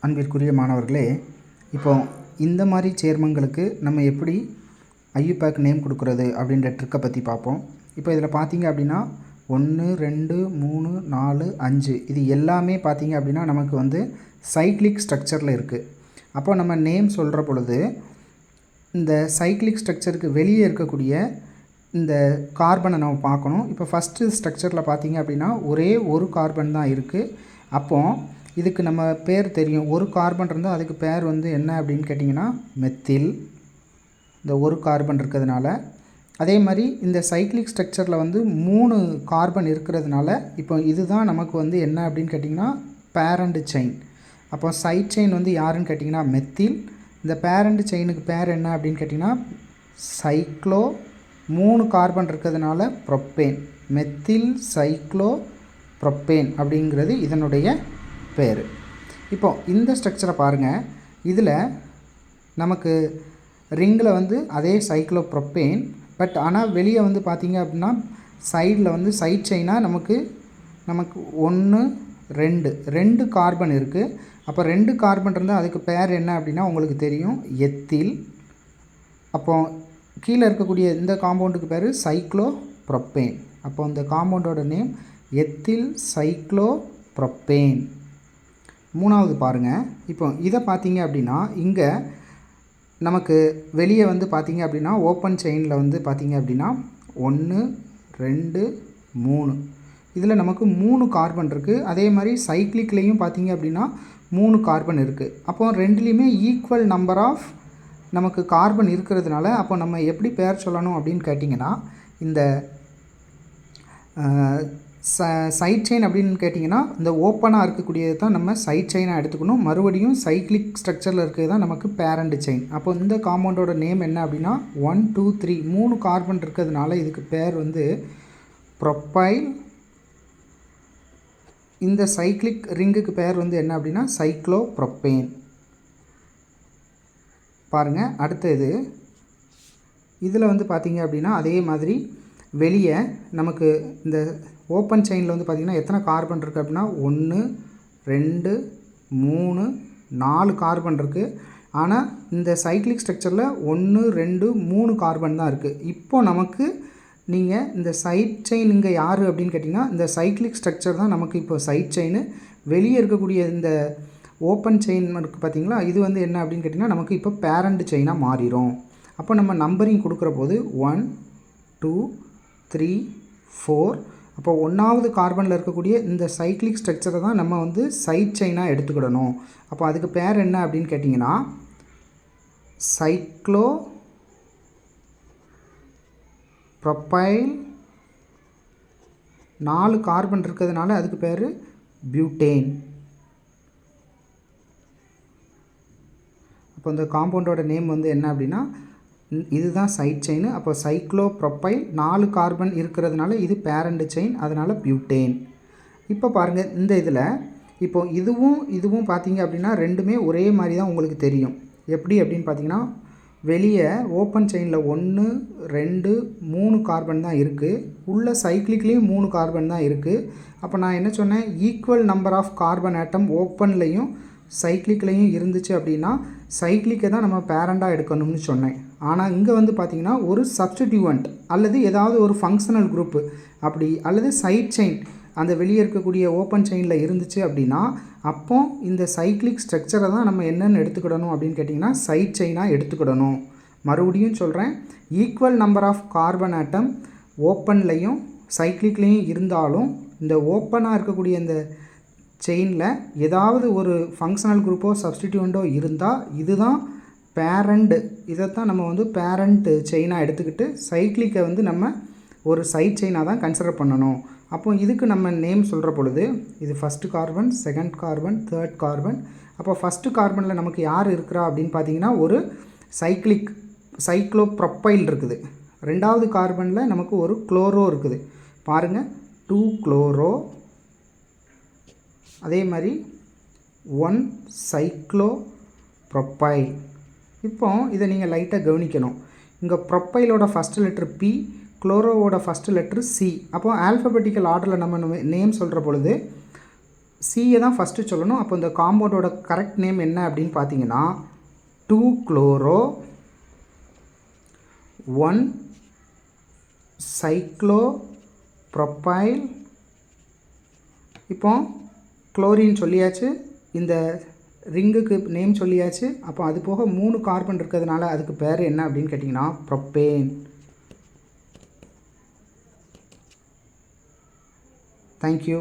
அன்பிற்குரிய மாணவர்களே, இப்போ இந்த மாதிரி சேர்மங்களுக்கு நம்ம எப்படி ஐயூபேக் நேம் கொடுக்குறது அப்படின்ற ட்ரிக்கை பற்றி பார்ப்போம். இப்போ இதில் பார்த்தீங்க அப்படின்னா 1 2 3 4 5 இது எல்லாமே பார்த்தீங்க அப்படின்னா நமக்கு வந்து சைக்ளிக் ஸ்ட்ரக்சரில் இருக்குது. அப்போ நம்ம நேம் சொல்கிற பொழுது இந்த சைக்ளிக் ஸ்ட்ரக்சருக்கு வெளியே இருக்கக்கூடிய இந்த கார்பனை நம்ம பார்க்கணும். இப்போ ஃபஸ்ட்டு ஸ்ட்ரக்சரில் பார்த்தீங்க அப்படின்னா ஒரே ஒரு கார்பன் தான் இருக்குது. அப்போது இதுக்கு நம்ம பேர் தெரியும், ஒரு கார்பன் இருந்தால் அதுக்கு பேர் வந்து என்ன அப்படின்னு கேட்டிங்கன்னா மெத்தில். இந்த ஒரு கார்பன் இருக்கிறதுனால, அதே மாதிரி இந்த சைக்ளிக் ஸ்ட்ரக்சரில் வந்து 3 கார்பன் இருக்கிறதுனால இப்போ இதுதான் நமக்கு வந்து என்ன அப்படின்னு கேட்டிங்கன்னா பேரண்ட் செயின். அப்போ சைட் செயின் வந்து யாருன்னு கேட்டிங்கன்னா மெத்தில். இந்த பேரண்ட் செயினுக்கு பேர் என்ன அப்படின்னு கேட்டிங்கன்னா சைக்ளோ. 3 கார்பன் இருக்கிறதுனால ப்ரொப்பேன். மெத்தில் சைக்ளோ ப்ரொப்பேன் அப்படிங்கிறது இதனுடைய பேர். இப்போ இந்த ஸ்ட்ரக்சரை பாருங்கள். இதில் நமக்கு ரிங்கில் வந்து அதே சைக்ளோ ப்ரொப்பேன், பட் ஆனால் வெளியே வந்து பார்த்திங்க அப்படின்னா சைடில் வந்து சைட் செயினாக நமக்கு 1 2 கார்பன் இருக்குது. அப்போ 2 கார்பன் இருந்தால் அதுக்கு பேர் என்ன அப்படின்னா உங்களுக்கு தெரியும் எத்தில். அப்போ கீழே இருக்கக்கூடிய இந்த காம்பவுண்டுக்கு பேர் சைக்ளோ ப்ரொப்பேன். அப்போ இந்த காம்பவுண்டோட நேம் எத்தில் சைக்ளோ ப்ரொப்பேன். மூணாவது பாருங்கள். இப்போ இதை பார்த்தீங்க அப்படின்னா இங்கே நமக்கு வெளியே வந்து பார்த்தீங்க அப்படின்னா ஓப்பன் செயினில் வந்து பார்த்தீங்க அப்படின்னா 1 2 3 இதில் நமக்கு 3 கார்பன் இருக்குது. அதே மாதிரி சைக்ளிக்லேயும் பார்த்தீங்க அப்படின்னா 3 கார்பன் இருக்குது. அப்போ ரெண்டுலேயுமே ஈக்குவல் நம்பர் ஆஃப் நமக்கு கார்பன் இருக்கிறதுனால அப்போ நம்ம எப்படி பேர் சொல்லணும் அப்படின்னு கேட்டிங்கன்னா இந்த சைட் செயின் அப்படின்னு கேட்டிங்கன்னா இந்த ஓப்பனாக இருக்கக்கூடியது தான் நம்ம சைட் செயினாக எடுத்துக்கணும். மறுபடியும் சைக்ளிக் ஸ்ட்ரக்சரில் இருக்கிறது தான் நமக்கு பேரண்ட் செயின். அப்போ இந்த காம்பவுண்டோட நேம் என்ன அப்படின்னா 1 2 3 3 கார்பன் இருக்கிறதுனால இதுக்கு பேர் வந்து ப்ரொப்பைல். இந்த சைக்ளிக் ரிங்குக்கு பேர் வந்து என்ன அப்படின்னா சைக்ளோ ப்ரொப்பேன். பாருங்கள். அடுத்தது இதில் வந்து பார்த்திங்க அப்படின்னா அதே மாதிரி வெளியே நமக்கு இந்த ஓப்பன் செயினில் வந்து பார்த்திங்கன்னா எத்தனை கார்பன் இருக்குது அப்படின்னா 1 2 3 4 கார்பன் இருக்குது. ஆனால் இந்த சைக்ளிக் ஸ்ட்ரக்சரில் 1 2 3 கார்பன் தான் இருக்குது. இப்போ நமக்கு நீங்கள் இந்த சைட் செயின் இங்கே யார் அப்படின்னு கேட்டிங்கன்னா இந்த சைக்ளிக் ஸ்ட்ரக்சர் தான் நமக்கு இப்போ சைட் செயின். வெளியே இருக்கக்கூடிய இந்த ஓப்பன் செயின் இருக்குது பார்த்திங்களா, இது வந்து என்ன அப்படின்னு கேட்டிங்கன்னா நமக்கு இப்போ பேரண்ட் செயினாக மாறிடும். அப்போ நம்ம நம்பரிங் கொடுக்குற போது 1 2 3 4. அப்போ 1வது கார்பனில் இருக்கக்கூடிய இந்த சைக்ளிக் ஸ்ட்ரக்சரை தான் நம்ம வந்து சைட் செயினாக எடுத்துக்கிடணும். அப்போ அதுக்கு பேர் என்ன அப்படின்னு கேட்டிங்கன்னா சைக்ளோ ப்ரொப்பைல். 4 கார்பன் இருக்கிறதுனால அதுக்கு பேர் பியூட்டேன். அப்போ இந்த காம்பவுண்டோட நேம் வந்து என்ன அப்படின்னா இதுதான் சைட் செயின். அப்போ சைக்ளோ ப்ரொப்பைல் 4 கார்பன் இருக்கிறதுனால இது பேரண்ட் செயின், அதனால் பியூட்டேன். இப்போ பாருங்கள் இந்த இதில் இப்போ இதுவும் பார்த்தீங்க அப்படின்னா ரெண்டுமே ஒரே மாதிரி தான் உங்களுக்கு தெரியும். எப்படி அப்படின்னு பார்த்தீங்கன்னா வெளியே ஓப்பன் செயினில் 1 2 3 கார்பன் தான் இருக்குது. உள்ள சைக்ளிக்லேயும் 3 கார்பன் தான் இருக்குது. அப்போ நான் என்ன சொன்னேன், equal number of carbon atom ஓப்பன்லேயும் சைக்ளிக்லேயும் இருந்துச்சு அப்படின்னா சைக்ளிக்கை தான் நம்ம பேரண்டாக எடுக்கணும்னு சொன்னேன். ஆனால் இங்கே வந்து பார்த்திங்கன்னா ஒரு சப்ஸ்டிடியூவன்ட் அல்லது ஏதாவது ஒரு ஃபங்க்ஷனல் குரூப்பு அப்படி அல்லது சைட் செயின் அந்த வெளியே இருக்கக்கூடிய ஓப்பன் செயினில் இருந்துச்சு அப்படின்னா அப்போ இந்த சைக்ளிக் ஸ்ட்ரக்சரை தான் நம்ம என்னென்னு எடுத்துக்கிடணும் அப்படின்னு கேட்டிங்கன்னா சைட் செயினாக எடுத்துக்கிடணும். மறுபடியும் சொல்கிறேன், equal number of carbon atom ஓப்பன்லேயும் சைக்ளிக்லேயும் இருந்தாலும் இந்த ஓப்பனாக இருக்கக்கூடிய இந்த செயினில் ஏதாவது ஒரு ஃபங்க்ஷனல் குரூப்போ சப்ஸ்டிடியூவண்ட்டோ இருந்தால் இதுதான் பேரண்ட். இதைத்தான் நம்ம வந்து பேரண்ட் செயினாக எடுத்துக்கிட்டு சைக்ளிக்கை வந்து நம்ம ஒரு சைட் செயினாக தான் கன்சிடர் பண்ணணும். அப்போ இதுக்கு நம்ம நேம் சொல்கிற பொழுது இது first carbon, second carbon, third carbon. அப்போ ஃபஸ்ட்டு கார்பனில் நமக்கு யார் இருக்கிறா அப்படின்னு பார்த்தீங்கன்னா ஒரு சைக்ளோ ப்ரொப்பைல் இருக்குது. 2வது கார்பனில் நமக்கு ஒரு குளோரோ இருக்குது. பாருங்கள், 2 குளோரோ. அதே மாதிரி 1 சைக்ளோ ப்ரொப்பைல். இப்போ இதை நீங்கள் லைட்டாக கவனிக்கணும். இங்கே ப்ரொப்பைலோட ஃபஸ்ட்டு லெட்ரு பி, குளோரோவோட ஃபஸ்ட்டு லெட்ரு சி. அப்போ ஆல்ஃபபெட்டிக்கல் ஆர்டரில் நம்ம நேம் சொல்கிற பொழுது சியை தான் ஃபஸ்ட்டு சொல்லணும். அப்போ இந்த காம்பவுண்டோட கரெக்ட் நேம் என்ன அப்படின்னு பார்த்தீங்கன்னா 2-குளோரோ 1-சைக்ளோப்ரோபைல். இப்போ குளோரின் சொல்லியாச்சு, இந்த ரிங்குக்கு நேம் சொல்லியாச்சு. அப்போ அது போக 3 கார்பன் இருக்கிறதுனால அதுக்கு பேர் என்ன அப்படின்னு கேட்டிங்கன்னா ப்ரோப்பேன். தேங்க்யூ.